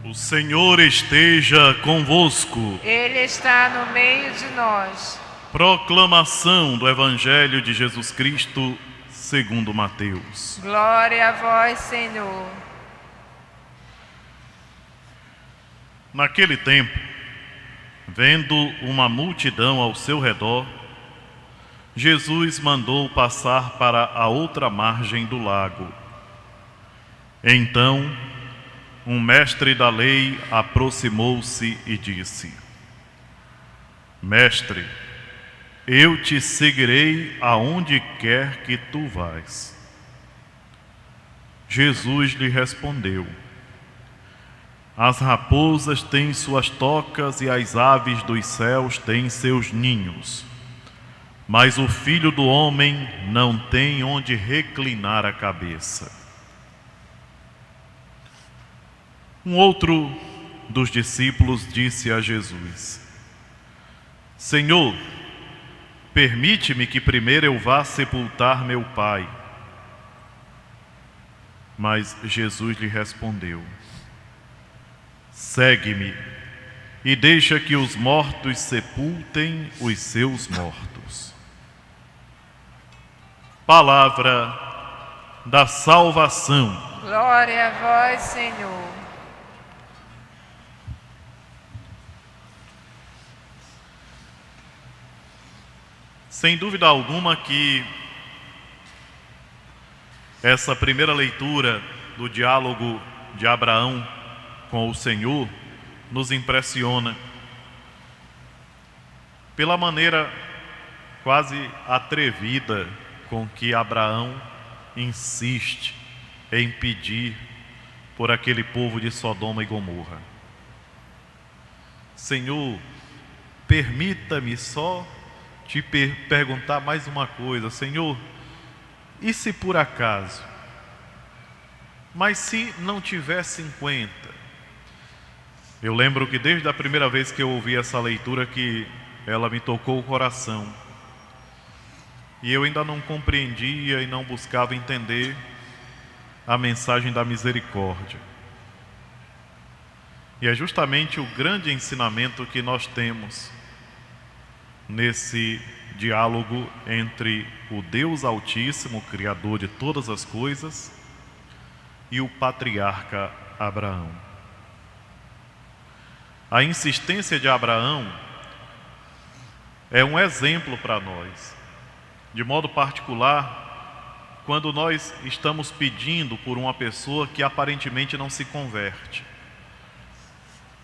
O Senhor esteja convosco. Ele está no meio de nós. Proclamação do Evangelho de Jesus Cristo segundo Mateus. Glória a vós, Senhor. Naquele tempo, vendo uma multidão ao seu redor, Jesus mandou passar para a outra margem do lago. Então, um mestre da lei aproximou-se e disse: Mestre, eu te seguirei aonde quer que tu vás. Jesus lhe respondeu: As raposas têm suas tocas e as aves dos céus têm seus ninhos, mas o Filho do Homem não tem onde reclinar a cabeça. Um outro dos discípulos disse a Jesus: Senhor, permite-me que primeiro eu vá sepultar meu pai. Mas Jesus lhe respondeu: Segue-me e deixa que os mortos sepultem os seus mortos. Palavra da salvação. Glória a vós, Senhor. Sem dúvida alguma que essa primeira leitura do diálogo de Abraão com o Senhor nos impressiona pela maneira quase atrevida com que Abraão insiste em pedir por aquele povo de Sodoma e Gomorra. Senhor, permita-me só te perguntar mais uma coisa, Senhor, e se por acaso, mas se não tiver 50? Eu lembro que desde a primeira vez que eu ouvi essa leitura que ela me tocou o coração, e eu ainda não compreendia e não buscava entender a mensagem da misericórdia. E é justamente o grande ensinamento que nós temos nesse diálogo entre o Deus Altíssimo, Criador de todas as coisas, e o patriarca Abraão. A insistência de Abraão é um exemplo para nós, de modo particular, quando nós estamos pedindo por uma pessoa que aparentemente não se converte.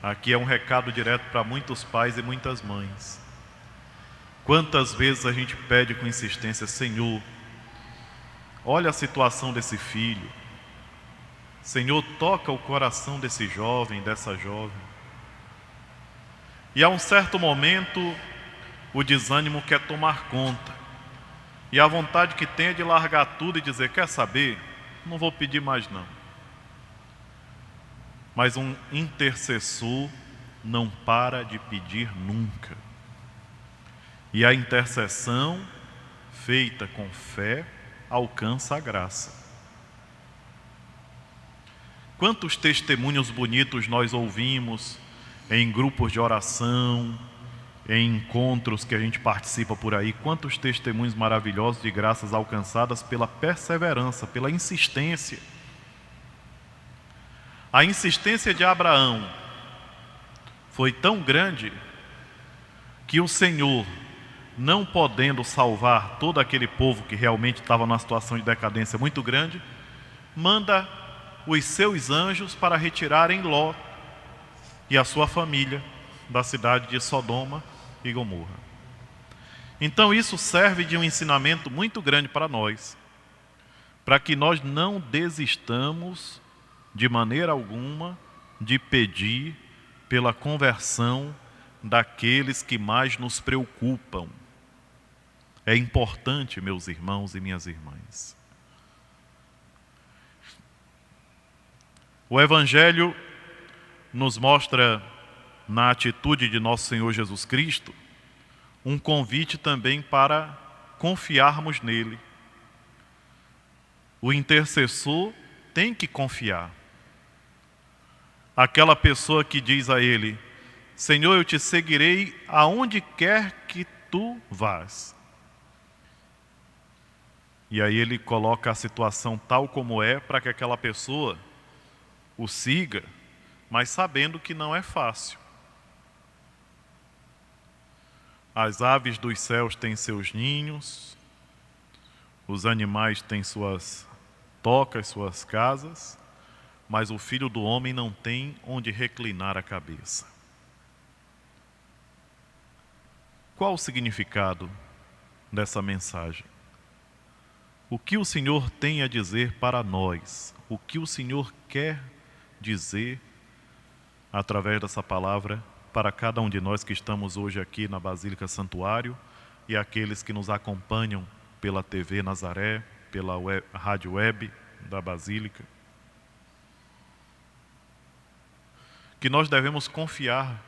Aqui é um recado direto para muitos pais e muitas mães. Quantas vezes a gente pede com insistência: Senhor, olha a situação desse filho. Senhor, toca o coração desse jovem, dessa jovem. E a um certo momento, o desânimo quer tomar conta. E a vontade que tem é de largar tudo e dizer: quer saber? Não vou pedir mais não. Mas um intercessor não para de pedir nunca. E a intercessão, feita com fé, alcança a graça. Quantos testemunhos bonitos nós ouvimos em grupos de oração, em encontros que a gente participa por aí. Quantos testemunhos maravilhosos de graças alcançadas pela perseverança, pela insistência. A insistência de Abraão foi tão grande que o Senhor, não podendo salvar todo aquele povo que realmente estava numa situação de decadência muito grande, manda os seus anjos para retirarem Ló e a sua família da cidade de Sodoma e Gomorra. Então isso serve de um ensinamento muito grande para nós, para que nós não desistamos de maneira alguma de pedir pela conversão daqueles que mais nos preocupam. É importante, meus irmãos e minhas irmãs. O Evangelho nos mostra, na atitude de nosso Senhor Jesus Cristo, um convite também para confiarmos nele. O intercessor tem que confiar. aquela pessoa que diz a ele: Senhor, eu te seguirei aonde quer que tu vás. E aí ele coloca a situação tal como é para que aquela pessoa o siga, mas sabendo que não é fácil. As aves dos céus têm seus ninhos, os animais têm suas tocas, suas casas, mas o Filho do Homem não tem onde reclinar a cabeça. Qual o significado dessa mensagem? O que o Senhor tem a dizer para nós? O que o Senhor quer dizer através dessa palavra para cada um de nós que estamos hoje aqui na Basílica Santuário e aqueles que nos acompanham pela TV Nazaré, pela rádio web da Basílica? Que nós devemos confiar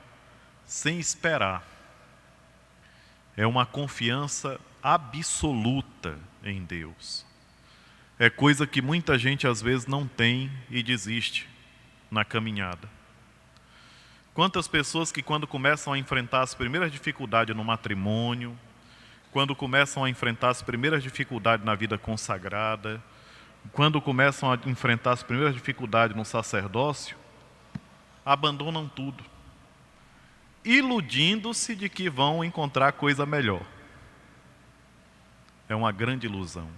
sem esperar. É uma confiança absoluta em Deus. É coisa que muita gente às vezes não tem e desiste na caminhada. Quantas pessoas que quando começam a enfrentar as primeiras dificuldades no matrimônio, quando começam a enfrentar as primeiras dificuldades na vida consagrada, quando começam a enfrentar as primeiras dificuldades no sacerdócio, abandonam tudo, iludindo-se de que vão encontrar coisa melhor. É uma grande ilusão,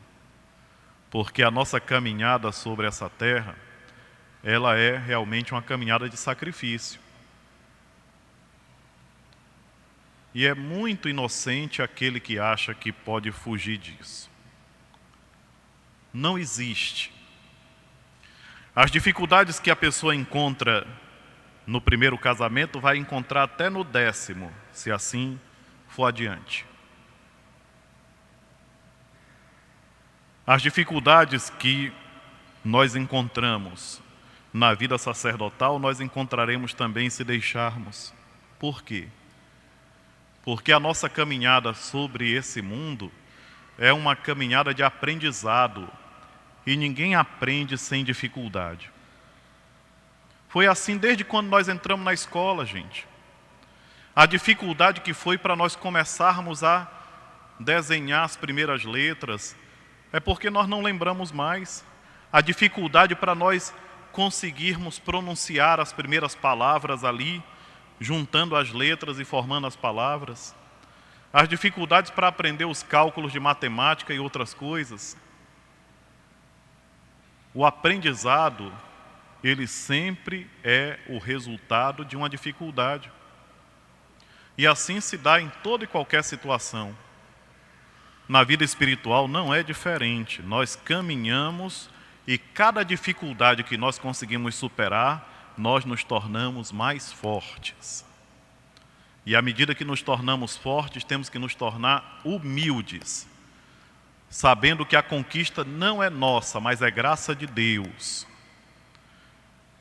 porque a nossa caminhada sobre essa terra, ela é realmente uma caminhada de sacrifício. E é muito inocente aquele que acha que pode fugir disso. Não existe. As dificuldades que a pessoa encontra no primeiro casamento, vai encontrar até no 10º, se assim for adiante. As dificuldades que nós encontramos na vida sacerdotal, nós encontraremos também se deixarmos. Por quê? Porque a nossa caminhada sobre esse mundo é uma caminhada de aprendizado, e ninguém aprende sem dificuldade. Foi assim desde quando nós entramos na escola, gente. A dificuldade que foi para nós começarmos a desenhar as primeiras letras, é porque nós não lembramos mais. A dificuldade para nós conseguirmos pronunciar as primeiras palavras ali, juntando as letras e formando as palavras. As dificuldades para aprender os cálculos de matemática e outras coisas. O aprendizado, ele sempre é o resultado de uma dificuldade. E assim se dá em toda e qualquer situação. Na vida espiritual não é diferente. Nós caminhamos e cada dificuldade que nós conseguimos superar, nós nos tornamos mais fortes. E à medida que nos tornamos fortes, temos que nos tornar humildes, sabendo que a conquista não é nossa, mas é graça de Deus.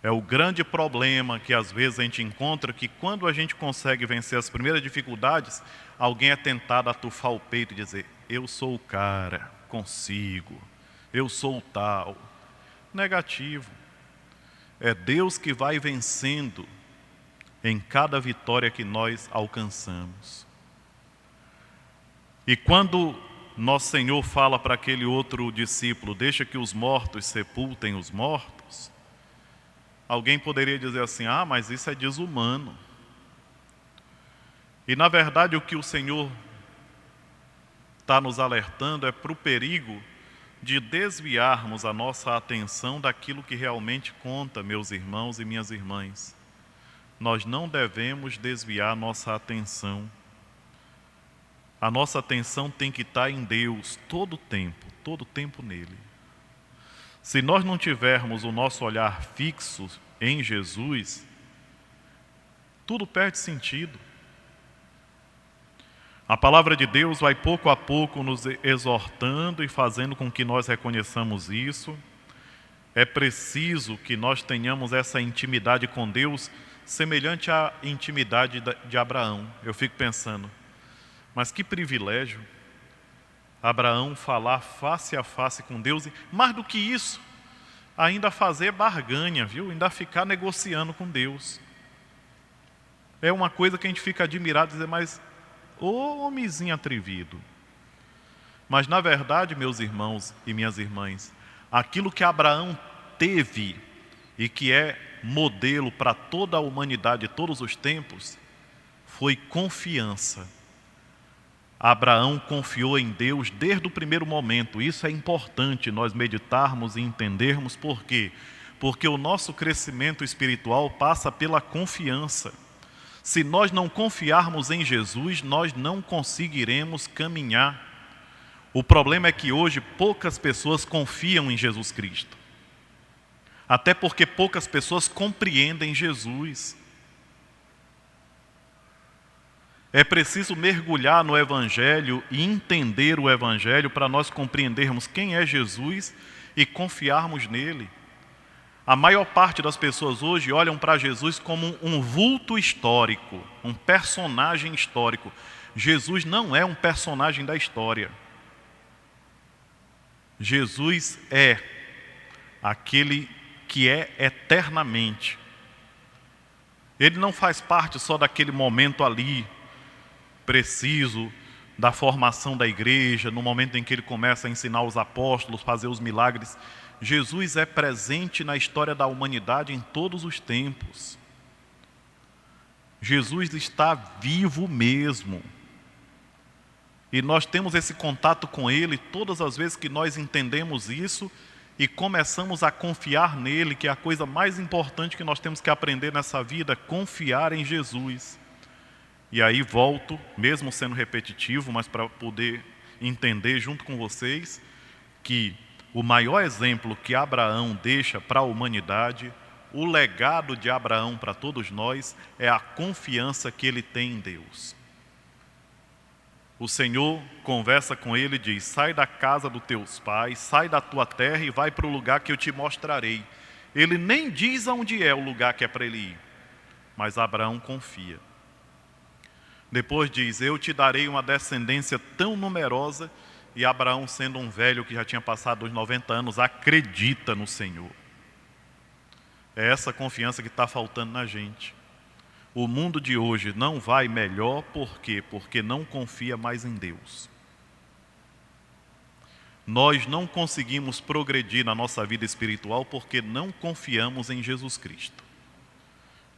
É o grande problema que às vezes a gente encontra, que quando a gente consegue vencer as primeiras dificuldades, alguém é tentado a tufar o peito e dizer: eu sou o cara, consigo, eu sou o tal. Negativo. É Deus que vai vencendo em cada vitória que nós alcançamos. E quando nosso Senhor fala para aquele outro discípulo: deixa que os mortos sepultem os mortos, alguém poderia dizer assim: ah, mas isso é desumano. E na verdade o que o Senhor está nos alertando é para o perigo de desviarmos a nossa atenção daquilo que realmente conta, meus irmãos e minhas irmãs. Nós não devemos desviar nossa atenção. A nossa atenção tem que estar em Deus todo o tempo nele. Se nós não tivermos o nosso olhar fixo em Jesus, tudo perde sentido. A palavra de Deus vai pouco a pouco nos exortando e fazendo com que nós reconheçamos isso. É preciso que nós tenhamos essa intimidade com Deus, semelhante à intimidade de Abraão. Eu fico pensando, mas que privilégio Abraão falar face a face com Deus. E mais do que isso, ainda fazer barganha, viu? Ainda ficar negociando com Deus. É uma coisa que a gente fica admirado e dizer, mas ô homenzinho atrevido. Mas na verdade, meus irmãos e minhas irmãs, aquilo que Abraão teve e que é modelo para toda a humanidade de todos os tempos, foi confiança. Abraão confiou em Deus desde o primeiro momento. Isso é importante nós meditarmos e entendermos. Por quê? Porque o nosso crescimento espiritual passa pela confiança. Se nós não confiarmos em Jesus, nós não conseguiremos caminhar. O problema é que hoje poucas pessoas confiam em Jesus Cristo. Até porque poucas pessoas compreendem Jesus. É preciso mergulhar no Evangelho e entender o Evangelho para nós compreendermos quem é Jesus e confiarmos nele. A maior parte das pessoas hoje olham para Jesus como um vulto histórico, um personagem histórico. Jesus não é um personagem da história. Jesus é aquele que é eternamente. Ele não faz parte só daquele momento ali, preciso, da formação da igreja, no momento em que ele começa a ensinar os apóstolos, fazer os milagres. Jesus é presente na história da humanidade em todos os tempos. Jesus está vivo mesmo. E nós temos esse contato com ele todas as vezes que nós entendemos isso e começamos a confiar nele, que é a coisa mais importante que nós temos que aprender nessa vida, confiar em Jesus. E aí volto, mesmo sendo repetitivo, mas para poder entender junto com vocês, que o maior exemplo que Abraão deixa para a humanidade, o legado de Abraão para todos nós, é a confiança que ele tem em Deus. O Senhor conversa com ele e diz, sai da casa dos teus pais, sai da tua terra e vai para o lugar que eu te mostrarei. Ele nem diz aonde é o lugar que é para ele ir, mas Abraão confia. Depois diz, eu te darei uma descendência tão numerosa, e Abraão, sendo um velho que já tinha passado os 90 anos, acredita no Senhor. É essa confiança que está faltando na gente. O mundo de hoje não vai melhor, por quê? Porque não confia mais em Deus. Nós não conseguimos progredir na nossa vida espiritual porque não confiamos em Jesus Cristo.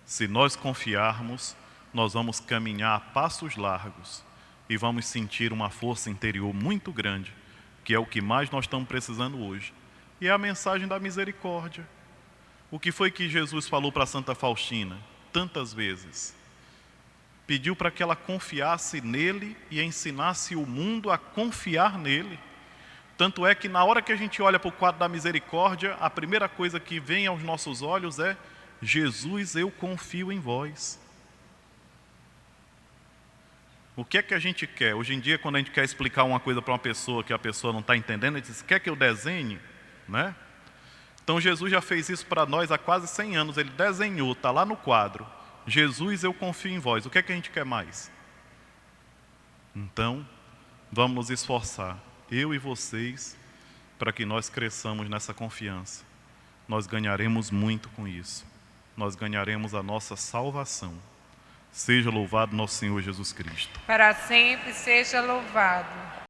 Se nós confiarmos, nós vamos caminhar a passos largos e vamos sentir uma força interior muito grande, que é o que mais nós estamos precisando hoje. E é a mensagem da misericórdia. O que foi que Jesus falou para Santa Faustina tantas vezes? Pediu para que ela confiasse nele e ensinasse o mundo a confiar nele. Tanto é que na hora que a gente olha para o quadro da misericórdia, a primeira coisa que vem aos nossos olhos é: Jesus, eu confio em vós. O que é que a gente quer? Hoje em dia, quando a gente quer explicar uma coisa para uma pessoa que a pessoa não está entendendo, a gente diz, quer que eu desenhe? Né? Então Jesus já fez isso para nós há quase 100 anos, ele desenhou, está lá no quadro. Jesus, eu confio em vós. O que é que a gente quer mais? Então, vamos nos esforçar, eu e vocês, para que nós cresçamos nessa confiança. Nós ganharemos muito com isso. Nós ganharemos a nossa salvação. Seja louvado nosso Senhor Jesus Cristo. Para sempre seja louvado.